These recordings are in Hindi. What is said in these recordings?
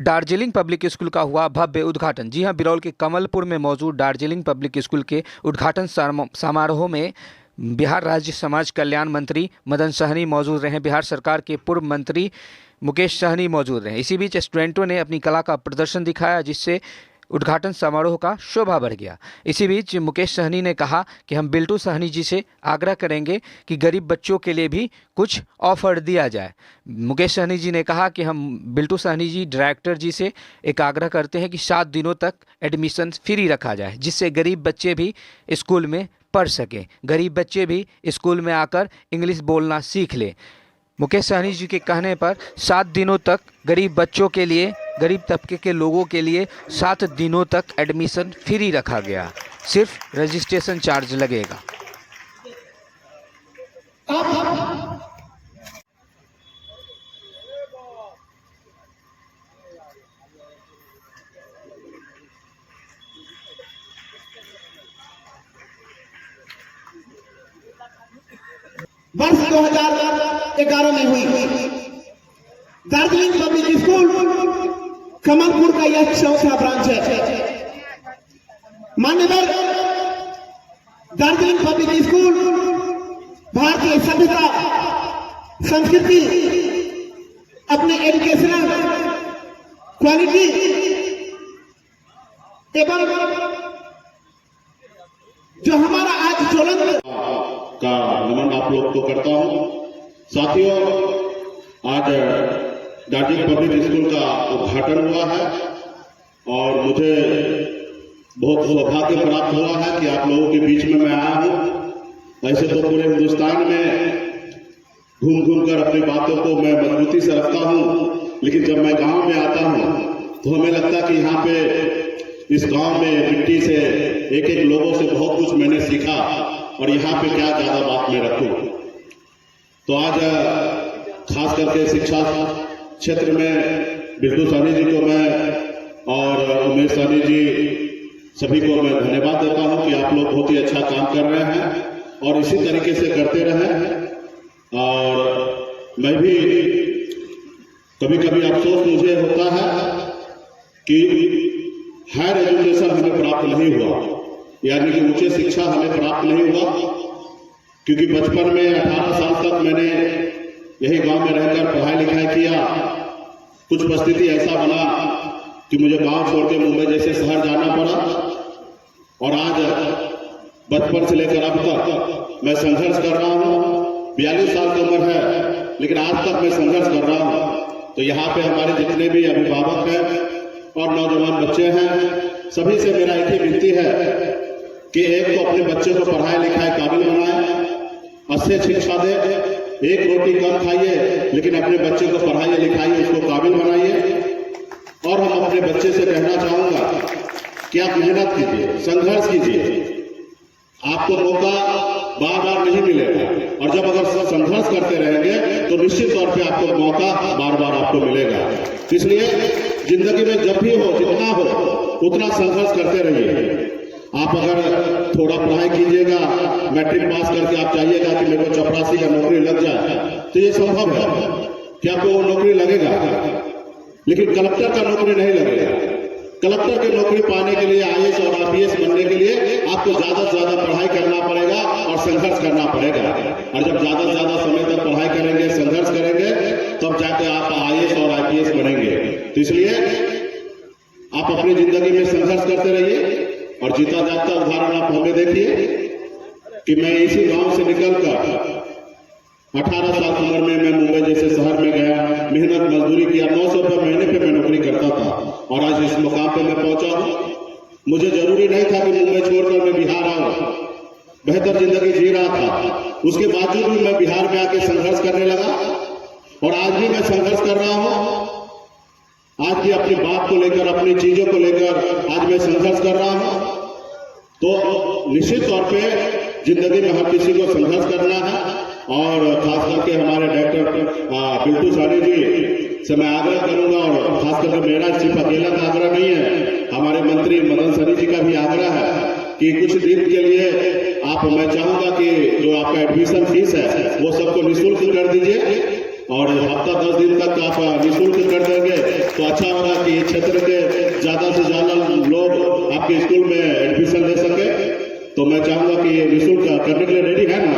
दार्जिलिंग पब्लिक स्कूल का हुआ भव्य उद्घाटन। जी हां, बिरौल के कमलपुर में मौजूद दार्जिलिंग पब्लिक स्कूल के उद्घाटन समारोह में बिहार राज्य समाज कल्याण मंत्री मदन सहनी मौजूद रहे। बिहार सरकार के पूर्व मंत्री मुकेश सहनी मौजूद रहे। इसी बीच स्टूडेंटों ने अपनी कला का प्रदर्शन दिखाया, जिससे उद्घाटन समारोह का शोभा बढ़ गया। इसी बीच मुकेश सहनी ने कहा कि हम बिल्टू सहनी जी से आग्रह करेंगे कि गरीब बच्चों के लिए भी कुछ ऑफर दिया जाए। मुकेश सहनी जी ने कहा कि हम बिल्टू सहनी जी डायरेक्टर जी से एक आग्रह करते हैं कि 7 दिनों तक एडमिशन फ्री रखा जाए, जिससे गरीब बच्चे भी स्कूल में पढ़ सकें, गरीब बच्चे भी स्कूल में आकर इंग्लिश बोलना सीख लें। मुकेश सहनी जी के कहने पर 7 दिनों तक गरीब बच्चों के लिए, गरीब तबके के लोगों के लिए 7 दिनों तक एडमिशन फ्री रखा गया। सिर्फ रजिस्ट्रेशन चार्ज लगेगा। वर्ष 2011 में हुई दार्जिलिंग पब्लिक स्कूल कमलपुर का यह चौथा ब्रांच है। मान्यवर दार्जिलिंग पब्लिक स्कूल भारतीय सभ्यता, संस्कृति, अपने एजुकेशनल क्वालिटी एवं जो हमारा आज ज्वलंत का नमन आप लोग को करता हूं। साथियों, आज दार्जिलिंग पब्लिक स्कूल का उद्घाटन हुआ है और मुझे बहुत सौभाग्य प्राप्त हुआ है कि आप लोगों के बीच में मैं आया हूं। ऐसे तो पूरे हिंदुस्तान में घूम घूम कर अपनी बातों को मैं मजबूती से रखता हूं, लेकिन जब मैं गांव में आता हूं तो हमें लगता कि यहाँ पे इस गांव में मिट्टी से एक एक लोगों से बहुत कुछ मैंने सीखा और यहाँ पे क्या ज्यादा बात में रखूं। तो आज खास करके शिक्षा क्षेत्र में बिल्टू सहनी जी को मैं और उमेश सहनी जी सभी को मैं धन्यवाद देता हूं कि आप लोग बहुत ही अच्छा काम कर रहे हैं और इसी तरीके से करते रहें। और मैं भी कभी कभी अफसोस मुझे होता है कि हायर एजुकेशन हमें प्राप्त नहीं हुआ, यानी कि उच्च शिक्षा हमें प्राप्त नहीं हुआ, क्योंकि बचपन में 18 साल तक मैंने यही गांव में रहकर पढ़ाई लिखाई किया। कुछ परिस्थिति ऐसा बना कि मुझे गांव छोड़ के मुंबई जैसे शहर जाना पड़ा और आज बचपन से लेकर अब तक मैं संघर्ष कर रहा हूं। 42 साल की उम्र है, लेकिन आज तक मैं संघर्ष कर रहा हूं। तो यहाँ पे हमारे जितने भी अभिभावक हैं और नौजवान बच्चे हैं, सभी से मेरा एक ही विनती है कि एक तो अपने बच्चे को पढ़ाई लिखाई काबिल बनाए, अच्छे शिक्षा दे, एक रोटी कम खाइए लेकिन अपने बच्चे को पढ़ाइए लिखाइए, उसको काबिल बनाइए। और हम अपने बच्चे से कहना चाहूंगा कि आप मेहनत कीजिए, संघर्ष कीजिए। आपको मौका बार बार नहीं मिलेगा और जब अगर संघर्ष करते रहेंगे तो निश्चित तौर पे आपको मौका बार बार आपको मिलेगा। इसलिए जिंदगी में जब भी हो, जितना हो उतना संघर्ष करते रहिए। आप अगर थोड़ा पढ़ाई कीजिएगा, मैट्रिक पास करके आप चाहिएगा कि मेरे को चपरासी का नौकरी लग जाए, तो ये संभव है कि आपको वो नौकरी लगेगा, लेकिन कलेक्टर का नौकरी नहीं लगेगा। कलेक्टर की नौकरी पाने के लिए, IAS और IPS बनने के लिए आपको ज्यादा से ज्यादा पढ़ाई करना पड़ेगा और संघर्ष करना पड़ेगा। और जब ज्यादा से ज्यादा समय तक पढ़ाई करेंगे, संघर्ष करेंगे, तब जाके आप IAS और IPS बनेंगे। तो इसलिए आप अपनी जिंदगी में संघर्ष करते रहिए और जीता जागता उदाहरण आप हमें देखिए कि मैं इसी गांव से निकलकर 18 साल की उम्र में मैं मुंबई जैसे शहर में गया, मेहनत मजदूरी किया, 900 रुपये महीने पे मैं नौकरी करता था और आज इस मुकाम पे मैं पहुंचा हूं। मुझे जरूरी नहीं था कि मुंबई छोड़कर मैं बिहार आऊं, बेहतर जिंदगी जी रहा था। उसके बावजूद भी मैं बिहार में आके संघर्ष करने लगा और आज भी मैं संघर्ष कर रहा हूं। आज भी अपनी बात को लेकर, अपनी चीजों को लेकर आज मैं संघर्ष कर रहा हूं। तो निश्चित तौर पे जिंदगी में हर किसी को संघर्ष करना है और खास करके हमारे डॉक्टर बिल्टू सहनी जी से मैं आग्रह करूंगा, और खास करके मेरा सिर्फ अकेला का आग्रह नहीं है, हमारे मंत्री मदन सहनी जी का भी आग्रह है कि कुछ दिन के लिए मैं चाहूंगा कि जो आपका एडमिशन फीस है वो सबको निःशुल्क कर दीजिए और हफ्ता 10 दिन तक आप निःशुल्क कर देंगे तो अच्छा होगा कि इस क्षेत्र के ज्यादा से ज्यादा लोग आपके स्कूल में एडमिशन ले सके। तो मैं चाहूंगा कि ये निःशुल्क करने के लिए रेडी है ना?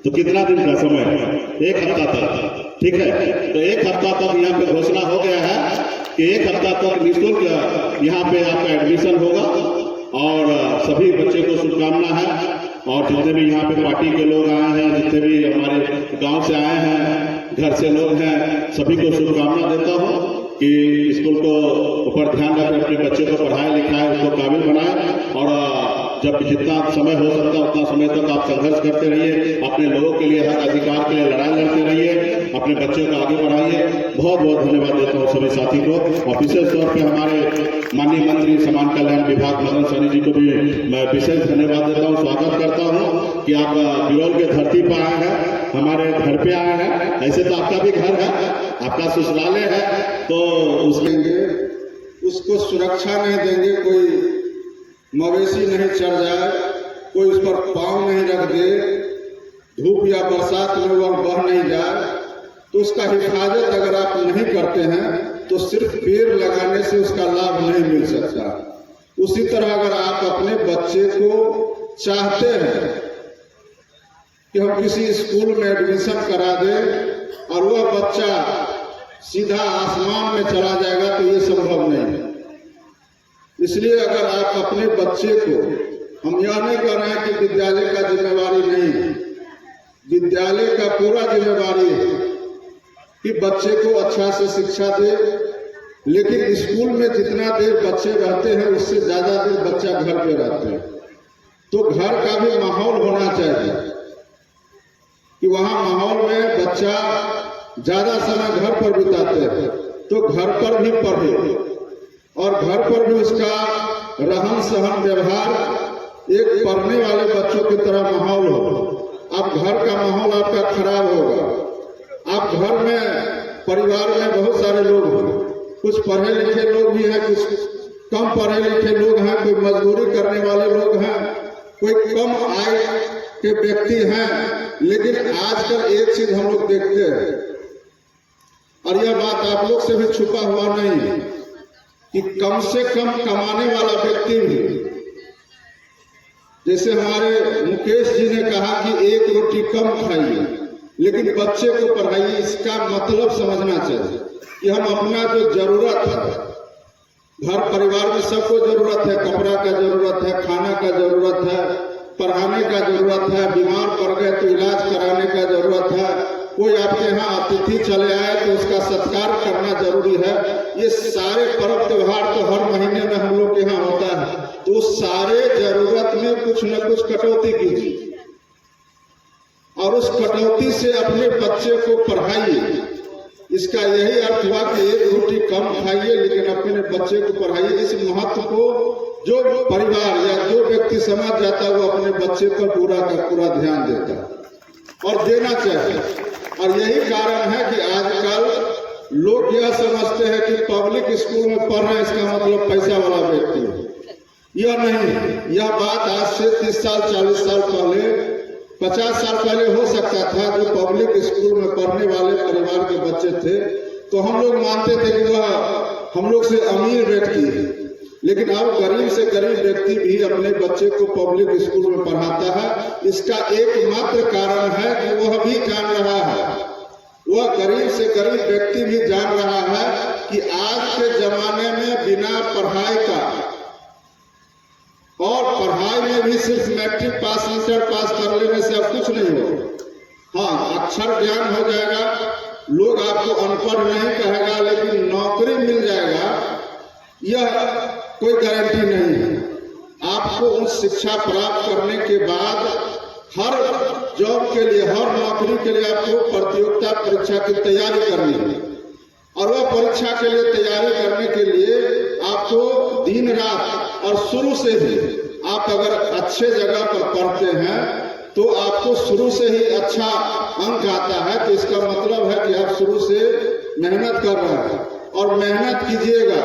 तो कितना दिन का समय है? 1 हफ्ता तक, ठीक है। तो 1 हफ्ता तक यहाँ पे घोषणा हो गया है कि 1 हफ्ता तक निःशुल्क यहाँ पे आपका एडमिशन होगा और सभी बच्चे को शुभकामना है। और जितने भी यहाँ पे पार्टी के लोग आए हैं, जितने भी हमारे गांव से आए हैं, घर से लोग हैं, सभी को शुभकामना देता हूँ कि स्कूल को ऊपर ध्यान रखें, अपने बच्चे को पढ़ाए लिखाए, उसको काबिल बनाए और जब जितना समय हो सकता उतना समय तक आप संघर्ष करते रहिए, अपने लोगों के लिए, हक अधिकार के लिए लड़ाई लड़ते रहिए, अपने बच्चे को आगे बढ़ाइए। बहुत बहुत धन्यवाद देता हूँ सभी साथी को और विशेष तौर पे हमारे माननीय मंत्री समाज कल्याण विभाग मदन सहनी जी को भी मैं विशेष धन्यवाद देता हूँ, स्वागत करता हूँ कि आप बिरौल के धरती पर आए हैं, हमारे घर पे आए हैं। ऐसे तो आपका भी घर है, आपका ससुरालय है, तो उसको सुरक्षा नहीं देंगे, कोई मवेशी नहीं चढ़ जाए, कोई उस पर पांव नहीं रख दे, धूप या बरसात में वह बह नहीं जाए, तो उसका हिफाजत अगर आप नहीं करते हैं तो सिर्फ पेड़ लगाने से उसका लाभ नहीं मिल सकता। उसी तरह अगर आप अपने बच्चे को चाहते हैं कि हम किसी स्कूल में एडमिशन करा दें और वह बच्चा सीधा आसमान में चला जाएगा तो ये संभव नहीं है। इसलिए अगर आप अपने बच्चे को, हम यह नहीं कह रहे हैं कि विद्यालय का जिम्मेवारी नहीं है, विद्यालय का पूरा जिम्मेवारी है कि बच्चे को अच्छा से शिक्षा दे, लेकिन स्कूल में जितना देर बच्चे रहते हैं उससे ज्यादा देर बच्चा घर पे रहते हैं। तो घर का भी माहौल होना चाहिए कि वहां माहौल में बच्चा ज्यादा समय घर पर बिताते हैं तो घर पर भी पढ़े और घर पर भी उसका रहन सहन व्यवहार एक पढ़ने वाले बच्चों की तरह माहौल हो। अब घर का माहौल आपका खराब होगा, आप घर में परिवार में बहुत सारे लोग हैं, कुछ पढ़े लिखे लोग भी हैं, कुछ कम पढ़े लिखे लोग हैं, कोई मजदूरी करने वाले लोग हैं, कोई कम आय के व्यक्ति हैं। लेकिन आजकल एक चीज हम लोग देखते हैं और यह बात आप लोग से भी छुपा हुआ नहीं है कि कम से कम कमाने वाला व्यक्ति भी, जैसे हमारे मुकेश जी ने कहा कि एक रोटी कम खाइए लेकिन बच्चे को पढ़ाइए। इसका मतलब समझना चाहिए कि हम अपना जो जरूरत है, घर परिवार में सबको जरूरत है, कपड़ा का जरूरत है, खाना का जरूरत है, पढ़ाने का जरूरत है, बीमार पड़ गए तो इलाज कराने का जरूरत है, कोई आपके यहाँ अतिथि चले आए तो उसका सत्कार करना जरूरी है। ये सारे पर्व त्योहार तो हर महीने में हम लोग के यहाँ होता है, तो सारे जरूरत में कुछ न कुछ कटौती कीजिए और उस कटौती से अपने बच्चे को पढ़ाइए। इसका यही अर्थ हुआ कि एक रोटी कम खाइए लेकिन अपने बच्चे को पढ़ाइए। इस महत्व को जो परिवार या जो व्यक्ति समझ जाता है वो अपने बच्चे पर पूरा का पूरा ध्यान देता है और देना चाहिए। और यही कारण है कि आजकल लोग यह समझते हैं कि पब्लिक स्कूल में पढ़ रहे हैं इसका मतलब पैसा वाला व्यक्ति है। यह नहीं है। यह बात आज से 30 साल 40 साल पहले 50 साल पहले हो सकता था। जो पब्लिक स्कूल में पढ़ने वाले परिवार के बच्चे थे तो हम लोग मानते थे कि वह हम लोग से अमीर व्यक्ति है, लेकिन अब गरीब से गरीब व्यक्ति भी अपने बच्चे को पब्लिक स्कूल में पढ़ाता है। इसका एकमात्र कारण है कि वह भी जान रहा है, वह गरीब से गरीब व्यक्ति भी जान रहा है कि आज के जमाने में बिना पढ़ाई का, और पढ़ाई में भी सिर्फ मैट्रिक पास इंटर पास कर लेने से अब कुछ नहीं होगा। हाँ, अक्षर ज्ञान हो जाएगा, लोग आपको अनपढ़ नहीं कहेगा, लेकिन नौकरी मिल जाएगा यह कोई गारंटी नहीं है। आपको उस शिक्षा प्राप्त करने के बाद हर जॉब के लिए, हर नौकरी के लिए आपको प्रतियोगिता परीक्षा की तैयारी करनी है और वह परीक्षा के लिए तैयारी करने के लिए आपको दिन रात और शुरू से ही आप अगर अच्छे जगह पर पढ़ते हैं तो आपको शुरू से ही अच्छा अंक आता है। तो इसका मतलब है कि आप शुरू से मेहनत कर रहे हैं और मेहनत कीजिएगा।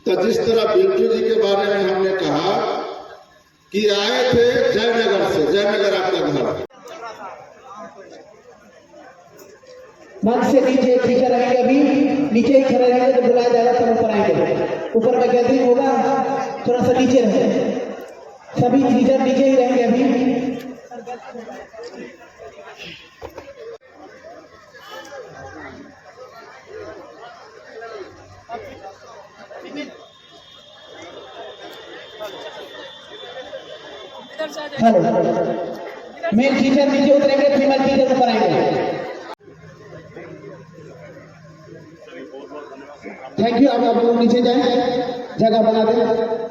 तो जिस तरह बिल्टू जी के बारे में हमने कहा कि आए थे जयनगर से, जयनगर आपका घर है, मंच से नीचे टीचर रहेंगे, अभी नीचे ही खड़े रहेंगे, तो बुलाया जाएगा तब ऊपर आएंगे। ऊपर में गैदरिंग होगा, थोड़ा सा नीचे रहेंगे, सभी टीचर नीचे ही रहेंगे अभी। हेलो, मेल टीचर नीचे उतरेंगे, फीमेल टीचर ऊपर आएंगे। Thank you. अब आप लोग नीचे जाएं, जगह बना दें।